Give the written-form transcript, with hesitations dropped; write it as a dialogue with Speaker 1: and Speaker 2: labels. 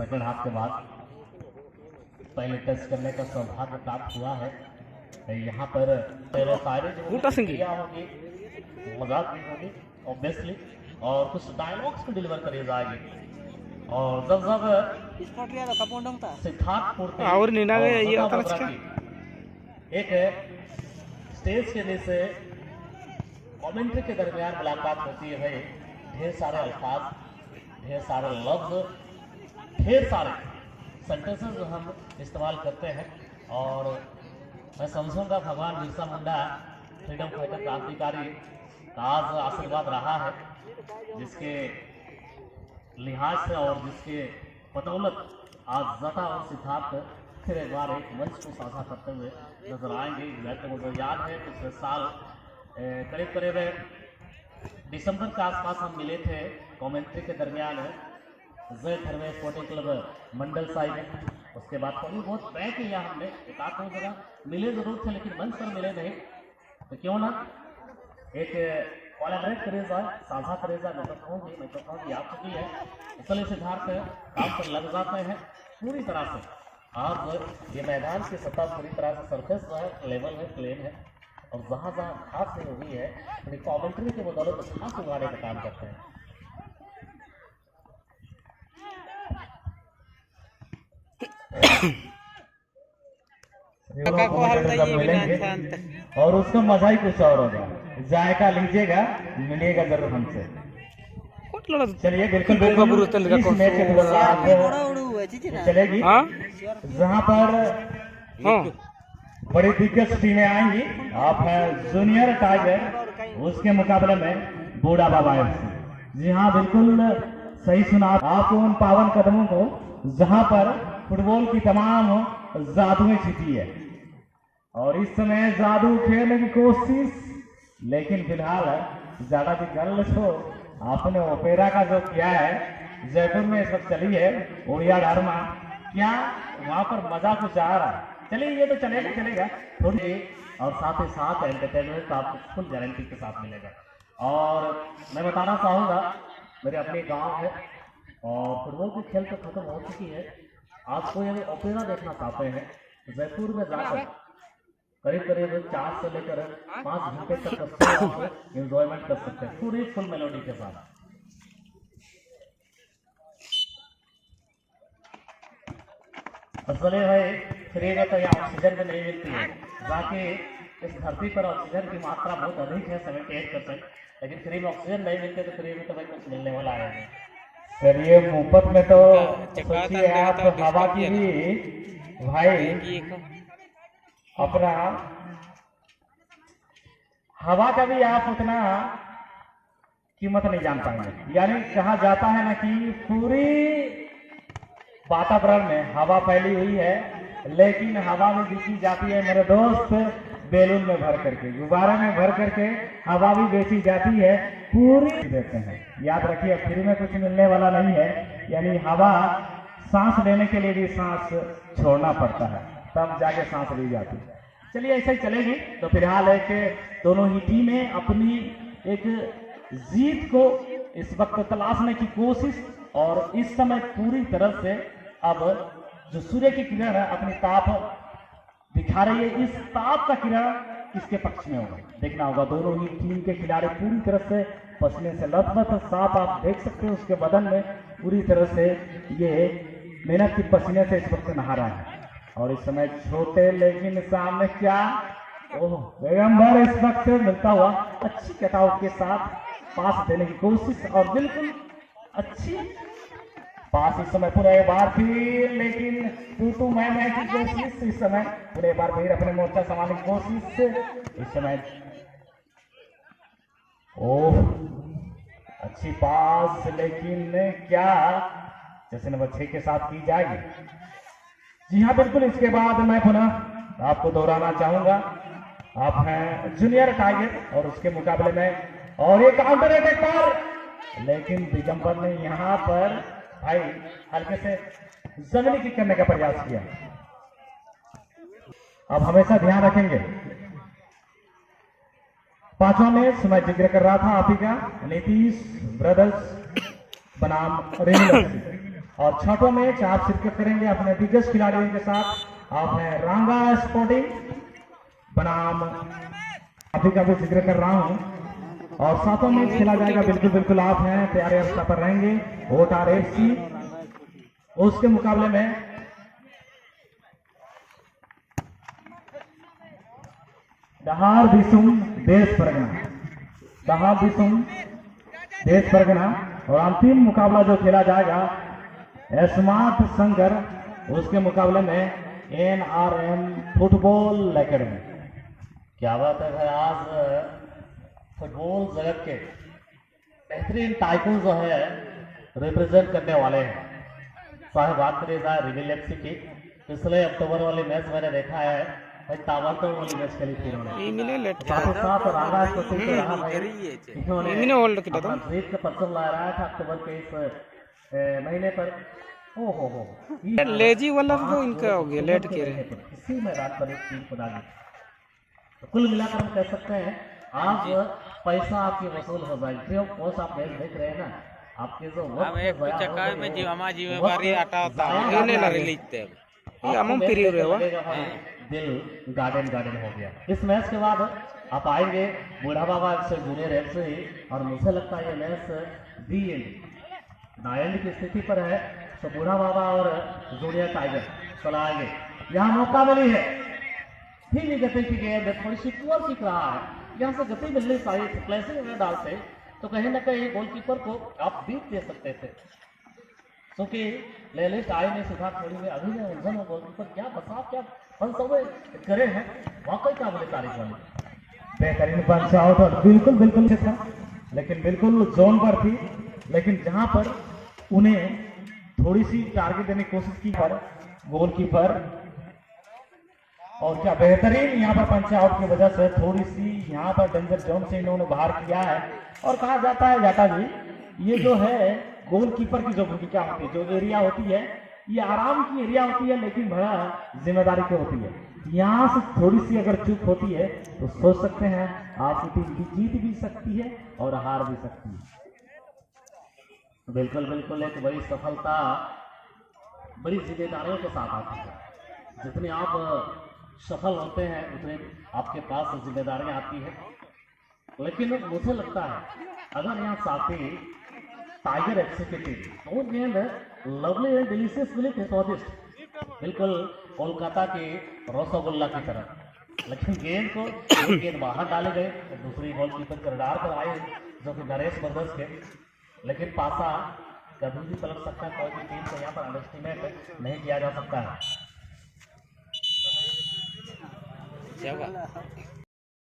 Speaker 1: Second half के बाद पहले टच करने का सौभाग्य प्राप्त हुआ है। यहाँ पर तेरे सारे जो क्रिया होगी मजाक भी होगी ऑब्वियसली, और कुछ डायलॉग्स भी डिलीवर करी जाएगी। और जब सिद्धार्थ पूर्ति
Speaker 2: और
Speaker 1: एक स्टेज के नीचे कमेंट्री के दरमियान मुलाकात होती है, ढेर सारे अल्फाज, ढेर सारे लफ्ज, ढेर सारे सेंटेंसेस जो हम इस्तेमाल करते हैं। और मैं समझूंगा भगवान बिरसा मुंडा फ्रीडम फाइटर क्रांतिकारी का आज आशीर्वाद रहा है, जिसके लिहाज से और जिसके बदौलत आज जटा और सिद्धार्थ फिर एक बार एक मंच को साझा करते हुए नजर आएंगे। तो मुझे याद है पिछले साल करीब करीब दिसंबर के आसपास हम मिले थे कमेंट्री के दरमियान जय धर्मेश स्पोर्टिंग क्लब मंडल साहिब में। उसके बाद थोड़ी बहुत तय किया हमने, एक आध जगह मिले जरूर थे लेकिन मंच पर मिले नहीं, तो क्यों ना एक कोलैबोरेट करे जाए, साझा करे जाए। माइक्रोफोन भी आ चुकी है, इसलिए सिद्धार्थ काम पर लग जाते हैं पूरी तरह से। आज ये मैदान की सतह पूरी तरह से सरफेस जो है लेवल है, प्लेन है, और जहाँ जहाँ घास नहीं हुई है अपनी कमेंट्री के बदौलत घास उगाने का काम करते हैं। और उसका मजा ही कुछ और होगा, जायका लीजिएगा, मिलिएगा जरूर हमसे। चलिए बिल्कुल बिल्कुल चलेगी जहाँ पर बड़ी दिग्गज टीमें आएंगी। आप है जूनियर टाइगर, उसके मुकाबले में बूढ़ा बाबा FC। जी हाँ बिल्कुल सही सुना आपको, उन पावन कदमों को जहाँ पर फुटबॉल की तमाम जादुएं छिपी है और इस समय जादू खेलने की कोशिश, लेकिन फिलहाल ज्यादा भी गल छो आपने ओपेरा का जो किया है जयपुर में इस वक्त चली है उड़िया धर्मा, क्या वहां पर मजा कुछ आ रहा है। चलिए ये तो चलेगा थोड़ी, और साथ ही साथ एंटरटेनमेंट आपको फुल गारंटी के साथ मिलेगा। और मैं बताना चाहूँगा मेरे अपने गांव है और फुटबॉल की खेल तो खत्म हो चुकी है। आज कोई अगर ओपेरा देखना चाहते हैं जयपुर में जाकर करीब करीब 4 से लेकर 5 घंटे तक एंजॉयमेंट कर सकते हैं पूरी फुल मेलोडी के साथ। असले भाई फ्री में तो यहाँ ऑक्सीजन भी नहीं मिलती है, बाकी इस धरती पर ऑक्सीजन की मात्रा बहुत अधिक है 78%, लेकिन फ्री में ऑक्सीजन नहीं मिलते तो फ्री में तो भाई कुछ मिलने वाला है। सर ये मुफ्त में तो सोचिए आप हवा की भी भाई अपना हवा का भी आप उतना कीमत नहीं जान पाएंगे। यानी कहा जाता है ना कि पूरी वातावरण में हवा फैली हुई है, लेकिन हवा में बेची जाती है मेरे दोस्त बैलून में भर करके, गुब्बारे में भर करके हवा भी बेची जाती है पूरी देते हैं। याद रखिए फ्री में कुछ मिलने वाला नहीं है, यानी हवा सांस लेने के लिए भी सांस छोड़ना पड़ता है तब जाके सांस ली जाती है। चलिए ऐसे ही चलेगी। तो फिलहाल है कि दोनों ही टीमें अपनी एक जीत को इस वक्त तलाशने की कोशिश, और इस समय पूरी तरह से अब जो सूर्य की किरण है अपनी ताप दिखा रही है, इस ताप का किरण किसके पक्ष में होगा देखना होगा। दोनों ही टीम के खिलाड़ी पूरी तरह से पसीने से लथपथ, साफ आप देख सकते हैं उसके बदन में पूरी तरह से ये मेहनत की पसीने से इस वक्त नहा रहा है। और इस समय छोटे लेकिन सामने क्या ओह पैगंबर इस वक्त मिलता हुआ अच्छी कटआउट के साथ पास देने की कोशिश, और बिल्कुल अच्छी पास इस समय पूरा एक बार फिर, लेकिन टू मैच की कोशिश इस समय पूरे बार फिर अपने मोर्चा संभालने की कोशिश इस समय। ओह अच्छी पास, लेकिन क्या जैसे नंबर 6 के साथ की जाएगी। जी हाँ बिल्कुल, इसके बाद मैं पुनः आपको दोहराना चाहूंगा आप हैं जूनियर टाइगर और उसके मुकाबले में और एक काउंटर अटैक पर, लेकिन दिगंबर ने यहाँ पर भाई हल्के से जमीनी किक करने का प्रयास किया। अब हमेशा ध्यान रखेंगे 5वां मैच मैं जिक्र कर रहा था आप ही का नीतीश ब्रदर्स बनाम रेल,
Speaker 2: और छठों मैच आप शिरकत करेंगे अपने दिग्गज खिलाड़ियों के साथ। आप हैं रांगा स्पोर्टिंग बनाम, अभी का भी जिक्र कर रहा हूं। और सातों मैच खेला जाएगा, बिल्कुल बिल्कुल आप हैं तैयारी अवस्था पर रहेंगे। ओटार एफसी उसके मुकाबले में दहाड़ दिसुम देश परगना, दहाड़ दिसुम देश परगना। और अंतिम मुकाबला जो खेला जाएगा स्मार्ट संगर, उसके मुकाबले में NRM फुटबॉल एकेडमी। क्या बात है भाई, आज फुटबॉल जगत के बेहतरीन टाइकून जो है रिप्रेजेंट करने वाले हैं। चाहे बात करें जाए रिविल एफसी की, पिछले अक्टूबर वाली मैच मैंने देखा है भाई, ताबड़तोड़ वाली मैच खेली थी इन्होंने। साथ ही साथ रांगा स्पोर्टिंग से रहा भाई, इन्होंने अपना जीत का परचम ला रहा था अक्टूबर के इस महीने पर। हो
Speaker 3: लेजी वाला तो इनका हो गया लेट के रहे
Speaker 2: इसी मैदान पर एक टीम बना दी। तो कुल मिलाकर हम कह सकते हैं आज पैसा आपकी वसूल हो जाएगी। फ्री ऑफ कॉस्ट आप मैच देख रहे हैं ना, आपके जो दिल गार्डन गार्डन हो गया। इस मैच के बाद आप आएंगे बूढ़ा बाबा से जूनियर एफ से, और मुझे लगता है ये मैच दी एंड की स्थिति पर है। तो बूढ़ा बाबा और जूनियर टाइगर चला आएंगे, यहाँ मौका मिली है। धीमी गति की गेंद थोड़ी सी पुअर सीख रहा है, यहाँ से गति मिलनी चाहिए। फ्लैशिंग अगर डालते तो कहीं ना कहीं गोलकीपर को आप बीट दे सकते थे, क्योंकि लेलिस्ट आए ने सुधा थोड़ी में अभी में उलझन हो। गोलकीपर क्या बसा, क्या पंच करे हैं, वाकई का बोले तारीफ वाली बेहतरीन पंच आउट। और बिल्कुल बिल्कुल था, लेकिन बिल्कुल जोन पर थी, लेकिन जहां पर उन्हें थोड़ी सी टारगेट देने की कोशिश की पर गोलकीपर, और क्या बेहतरीन यहाँ पर पंच आउट की वजह से थोड़ी सी यहाँ पर डेंजर जोन से इन्होंने बाहर किया है। और कहा जाता है जाटा जी, ये जो है गोलकीपर की जो भूमिका होती है, जो एरिया होती है, ये आराम की एरिया होती है, लेकिन बड़ा जिम्मेदारी की होती है। यहाँ से थोड़ी सी अगर चूक होती है तो सोच सकते हैं आपकी टीम जीत भी सकती है और हार भी सकती है। बिल्कुल बिल्कुल एक बड़ी सफलता बड़ी जिम्मेदारियों के साथ आती है। जितने आप सफल होते हैं उतने आपके पास जिम्मेदारियां आती है। लेकिन मुझे लगता है अगर यहाँ साथी टाइगर एफसी की टीम, तो गेंद लवली एंड डिलीशियस मिली थी, स्वादिष्ट, बिल्कुल कोलकाता के रसगुल्ला की तरह। लेकिन गेंद को एक गेंद बाहर डाले गए, दूसरी गोलकीपर के रडार पर आई जो कि नरेश ब्रदर्स के। लेकिन पासा कभी भी पलट सकता है, कोई भी टीम को यहाँ पर अंडरस्टिमेट नहीं किया जा सकता है।